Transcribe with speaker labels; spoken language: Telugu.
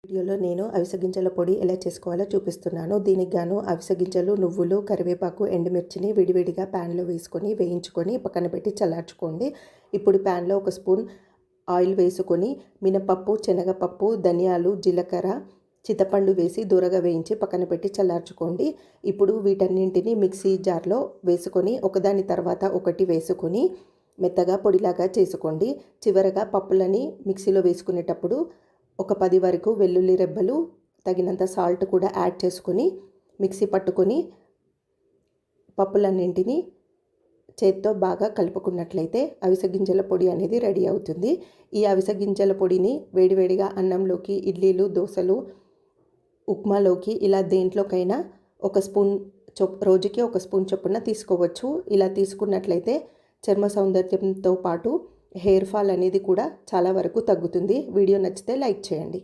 Speaker 1: వీడియోలో నేను అవిసె గింజల పొడి ఎలా చేసుకోవాలో చూపిస్తున్నాను. దీనికి గాను అవిసె గింజలు, నువ్వులు, కరివేపాకు, ఎండుమిర్చిని విడివిడిగా ప్యాన్లో వేసుకొని వేయించుకొని పక్కన పెట్టి చల్లార్చుకోండి. ఇప్పుడు ప్యాన్లో 1 స్పూన్ ఆయిల్ వేసుకొని మినపప్పు, శనగపప్పు, ధనియాలు, జీలకర్ర, చింతపండు వేసి దూరగా వేయించి పక్కన పెట్టి చల్లార్చుకోండి. ఇప్పుడు వీటన్నింటిని మిక్సీ జార్లో వేసుకొని ఒకదాని తర్వాత ఒకటి వేసుకొని మెత్తగా పొడిలాగా చేసుకోండి. చివరగా పప్పులని మిక్సీలో వేసుకునేటప్పుడు ఒక 10 వరకు వెల్లుల్లి రెబ్బలు, తగినంత సాల్ట్ కూడా యాడ్ చేసుకొని మిక్సీ పట్టుకొని పప్పులన్నింటినీ చేత్తో బాగా కలుపుకున్నట్లయితే అవిసె గింజల పొడి అనేది రెడీ అవుతుంది. ఈ అవిసె గింజల పొడిని వేడివేడిగా అన్నంలోకి, ఇడ్లీలు, దోశలు, ఉప్మాలోకి ఇలా దేంట్లోకైనా రోజుకి 1 స్పూన్ చొప్పున తీసుకోవచ్చు. ఇలా తీసుకున్నట్లయితే చర్మ సౌందర్యంతో పాటు హెయిర్ ఫాల్ అనేది కూడా చాలా వరకు తగ్గుతుంది. వీడియో నచ్చితే లైక్ చేయండి.